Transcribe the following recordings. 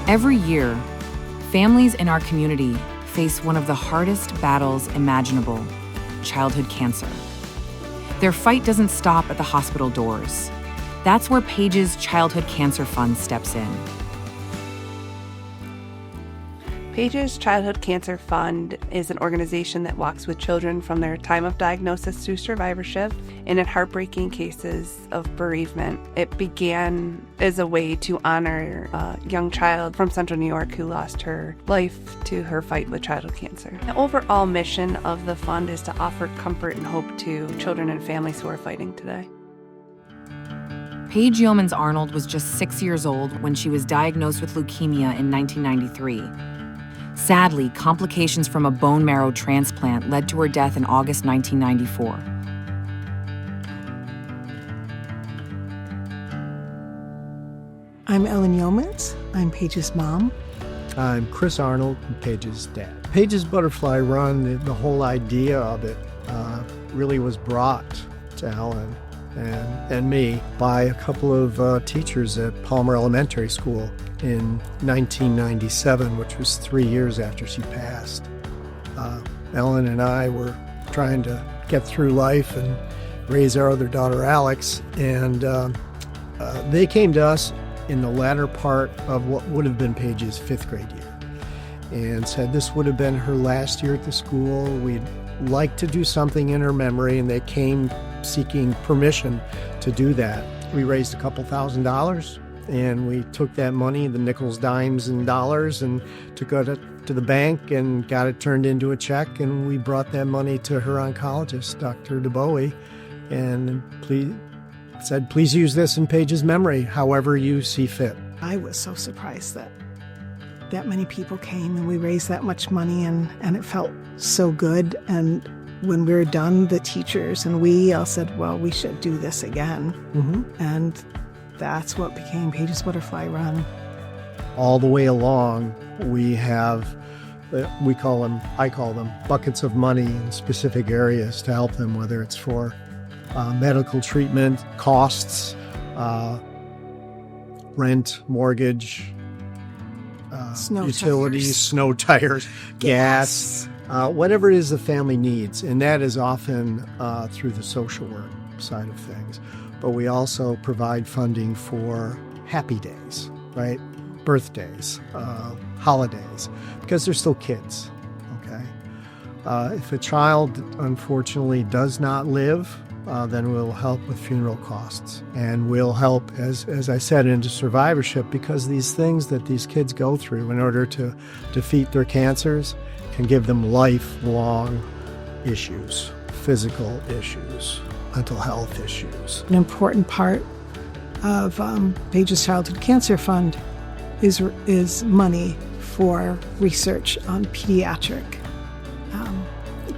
Every year, families in our community face one of the hardest battles imaginable: childhood cancer. Their fight doesn't stop at the hospital doors. That's where Paige's Childhood Cancer Fund steps in. Paige's Childhood Cancer Fund is an organization that walks with children from their time of diagnosis through survivorship and in heartbreaking cases of bereavement. It began as a way to honor a young child from Central New York who lost her life to her fight with childhood cancer. The overall mission of the fund is to offer comfort and hope to children and families who are fighting today. Paige Yeomans Arnold was just 6 years old when she was diagnosed with leukemia in 1993. Sadly, complications from a bone marrow transplant led to her death in August 1994. I'm Ellen Yeomans. I'm Paige's mom. I'm Chris Arnold, Paige's dad. Paige's Butterfly Run, the whole idea of it really was brought to Ellen and me by a couple of teachers at Palmer Elementary School in 1997, which was 3 years after she passed. Ellen and I were trying to get through life and raise our other daughter, Alex, and they came to us in the latter part of what would have been Paige's 5th grade year and said this would have been her last year at the school. We'd like to do something in her memory, and they came seeking permission to do that. We raised a couple $1,000s, and we took that money, the nickels, dimes, and dollars, and took it to the bank and got it turned into a check, and we brought that money to her oncologist, Dr. DeBowie, and said, please use this in Paige's memory, however you see fit. I was so surprised that many people came and we raised that much money, and it felt so good. And when we were done, the teachers and we all said, well, we should do this again. Mm-hmm. And that's what became Paige's Butterfly Run. All the way along, we have, I call them buckets of money in specific areas to help them, whether it's for medical treatment, costs, rent, mortgage, utilities, snow tires, gas, whatever it is the family needs. And that is often through the social work side of things. But we also provide funding for happy days, right? Birthdays, holidays, because they're still kids, okay? If a child, unfortunately, does not live, then we'll help with funeral costs. And we'll help, as I said, into survivorship, because these things that these kids go through in order to defeat their cancers can give them lifelong issues, physical issues, mental health issues. An important part of Paige's Childhood Cancer Fund is money for research on pediatric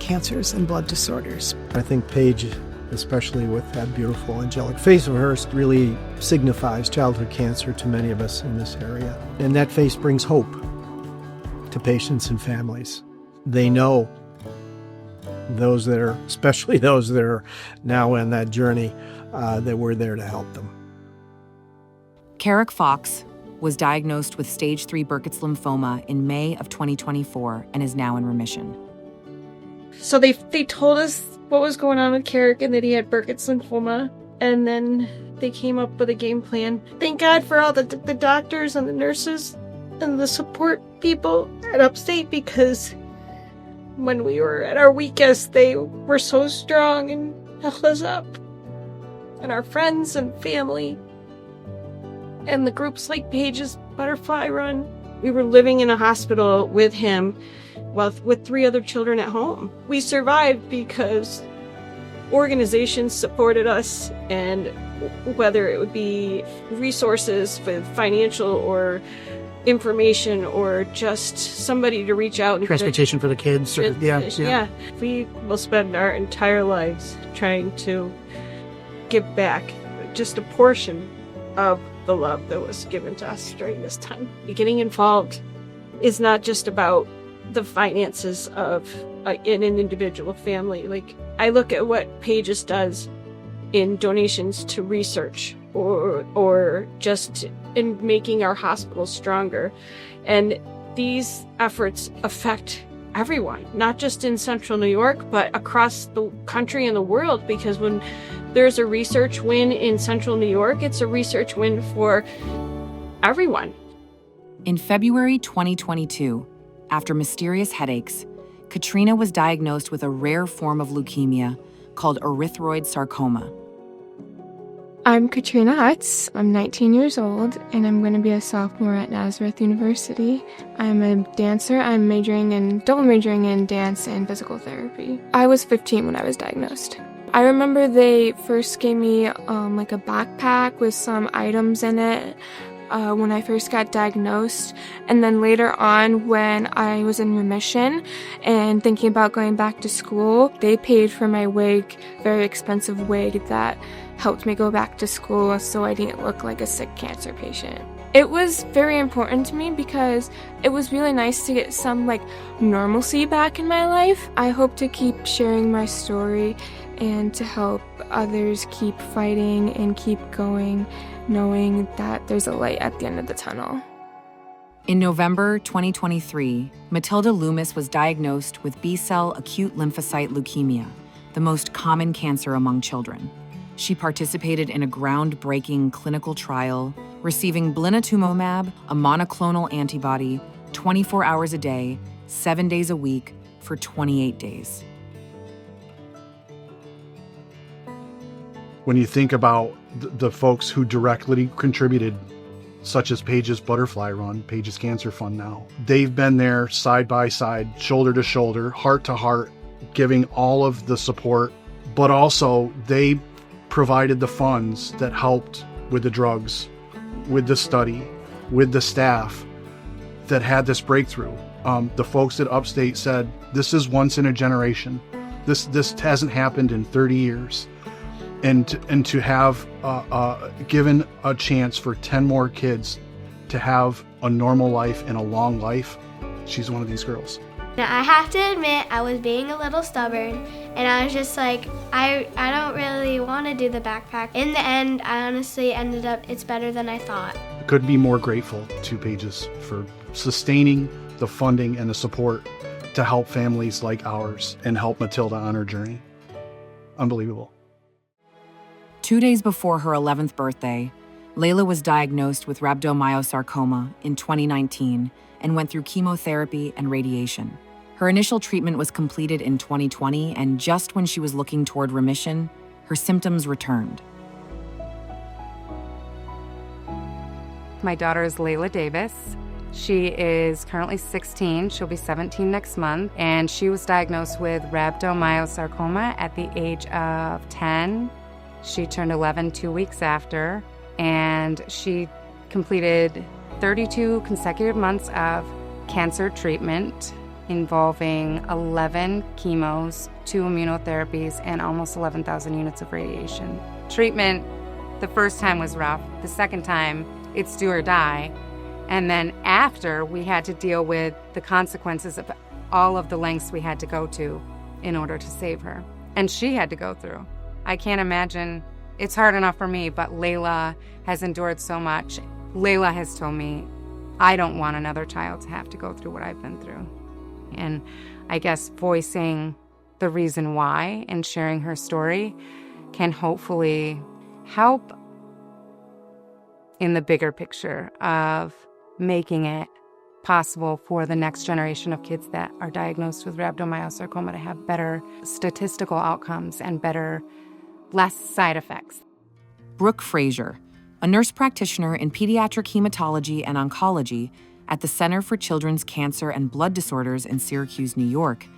cancers and blood disorders. I think Paige, especially with that beautiful angelic face of hers, really signifies childhood cancer to many of us in this area. And that face brings hope to patients and families. They know especially those that are now in that journey, that we're there to help them. Carrick Fox was diagnosed with stage 3 Burkitt's lymphoma in May of 2024 and is now in remission. So they told us what was going on with Carrick and that he had Burkitt's lymphoma, and then they came up with a game plan. Thank God for all the doctors and the nurses and the support people at Upstate, because when we were at our weakest, they were so strong and held us up. And our friends and family and the groups like Paige's Butterfly Run. We were living in a hospital with him with 3 other children at home. We survived because organizations supported us, and whether it would be resources with financial or information or just somebody to reach out and transportation for the kids. Yeah. We will spend our entire lives trying to give back just a portion of the love that was given to us during this time. Getting involved is not just about the finances of in an individual family. Like, I look at what Paige's does in donations to research or just in making our hospitals stronger. And these efforts affect everyone, not just in central New York, but across the country and the world, because when there's a research win in central New York, it's a research win for everyone. In February 2022, after mysterious headaches, Katrina was diagnosed with a rare form of leukemia called erythroid sarcoma. I'm Katrina Hutz. I'm 19 years old, and I'm going to be a sophomore at Nazareth University. I'm a dancer. I'm double majoring in dance and physical therapy. I was 15 when I was diagnosed. I remember they first gave me like a backpack with some items in it when I first got diagnosed, and then later on when I was in remission and thinking about going back to school, they paid for my wig, very expensive wig that helped me go back to school so I didn't look like a sick cancer patient. It was very important to me because it was really nice to get some normalcy back in my life. I hope to keep sharing my story and to help others keep fighting and keep going, knowing that there's a light at the end of the tunnel. In November 2023, Matilda Loomis was diagnosed with B-cell acute lymphocyte leukemia, the most common cancer among children. She participated in a groundbreaking clinical trial, receiving blinatumomab, a monoclonal antibody, 24 hours a day, 7 days a week, for 28 days. When you think about the folks who directly contributed, such as Paige's Butterfly Run, Paige's Cancer Fund now, they've been there side by side, shoulder to shoulder, heart to heart, giving all of the support, but also they provided the funds that helped with the drugs, with the study, with the staff that had this breakthrough. The folks at Upstate said, this is once in a generation. This hasn't happened in 30 years. And to have given a chance for 10 more kids to have a normal life and a long life, she's one of these girls. Now, I have to admit, I was being a little stubborn, and I was just like, I don't really want to do the backpack. In the end, I honestly ended up, it's better than I thought. I couldn't be more grateful to Paige's for sustaining the funding and the support to help families like ours and help Matilda on her journey. Unbelievable. 2 days before her 11th birthday, Layla was diagnosed with rhabdomyosarcoma in 2019 and went through chemotherapy and radiation. Her initial treatment was completed in 2020, and just when she was looking toward remission, her symptoms returned. My daughter is Layla Davis. She is currently 16. She'll be 17 next month, and she was diagnosed with rhabdomyosarcoma at the age of 10. She turned 11 2 weeks after, and she completed 32 consecutive months of cancer treatment involving 11 chemos, 2 immunotherapies, and almost 11,000 units of radiation. Treatment, the first time was rough. The second time, it's do or die. And then after, we had to deal with the consequences of all of the lengths we had to go to in order to save her. And she had to go through. I can't imagine. It's hard enough for me, but Layla has endured so much. Layla has told me, I don't want another child to have to go through what I've been through. And I guess voicing the reason why and sharing her story can hopefully help in the bigger picture of making it possible for the next generation of kids that are diagnosed with rhabdomyosarcoma to have better statistical outcomes and less side effects. Brooke Frazier, a nurse practitioner in pediatric hematology and oncology at the Center for Children's Cancer and Blood Disorders in Syracuse, New York,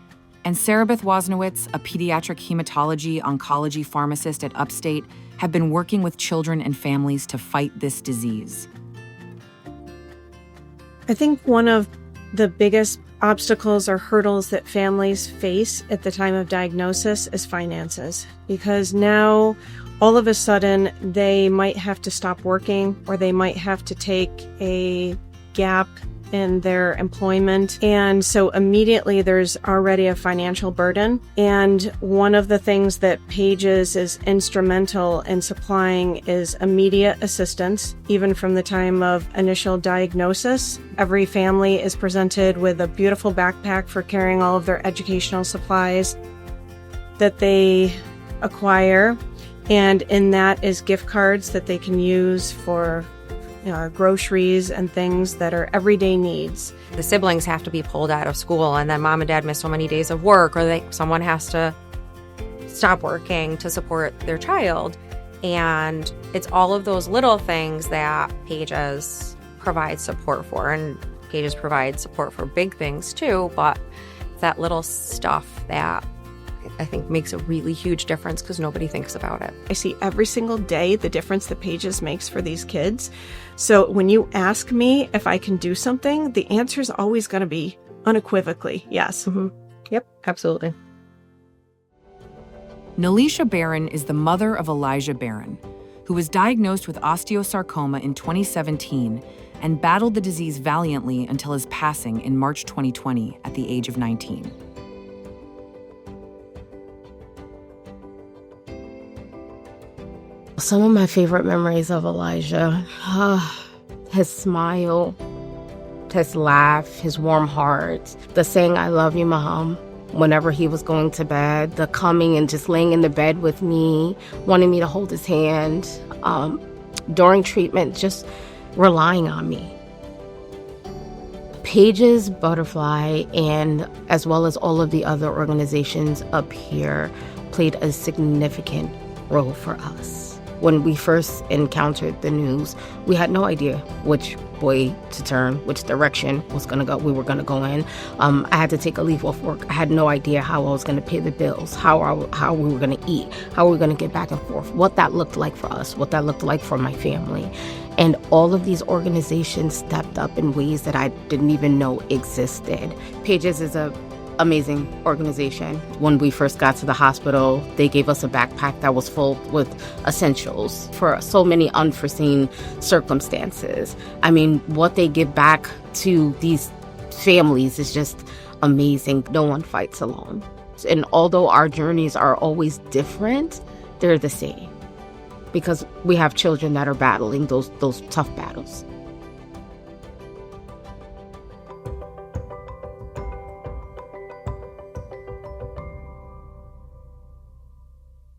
and Sarah Beth Wosnowitz, a pediatric hematology-oncology pharmacist at Upstate, have been working with children and families to fight this disease. I think one of the biggest obstacles or hurdles that families face at the time of diagnosis is finances, because now all of a sudden they might have to stop working, or they might have to take a gap in their employment. And so immediately there's already a financial burden. And one of the things that Paige's is instrumental in supplying is immediate assistance, even from the time of initial diagnosis. Every family is presented with a beautiful backpack for carrying all of their educational supplies that they acquire. And in that is gift cards that they can use for groceries and things that are everyday needs. The siblings have to be pulled out of school, and then mom and dad miss so many days of work, or someone has to stop working to support their child. And it's all of those little things that Paige's provides support for. And Paige's provides support for big things too, but that little stuff that I think makes a really huge difference because nobody thinks about it. I see every single day the difference that Paige's makes for these kids. So when you ask me if I can do something, the answer is always going to be unequivocally yes. Mm-hmm. Yep, absolutely. Nalisha Barron is the mother of Elijah Barron, who was diagnosed with osteosarcoma in 2017 and battled the disease valiantly until his passing in March 2020 at the age of 19. Some of my favorite memories of Elijah, his smile, his laugh, his warm heart, the saying, "I love you, Mom," whenever he was going to bed, the coming and just laying in the bed with me, wanting me to hold his hand, during treatment, just relying on me. Paige's Butterfly, and as well as all of the other organizations up here, played a significant role for us. When we first encountered the news, we had no idea which way to turn, which direction we were gonna go in. I had to take a leave off work. I had no idea how I was gonna pay the bills, how we were gonna eat, how we were gonna get back and forth, what that looked like for us, what that looked like for my family. And all of these organizations stepped up in ways that I didn't even know existed. Paige's is a amazing organization. When we first got to the hospital, they gave us a backpack that was full with essentials for so many unforeseen circumstances. I mean, what they give back to these families is just amazing. No one fights alone. And although our journeys are always different, they're the same because we have children that are battling those tough battles.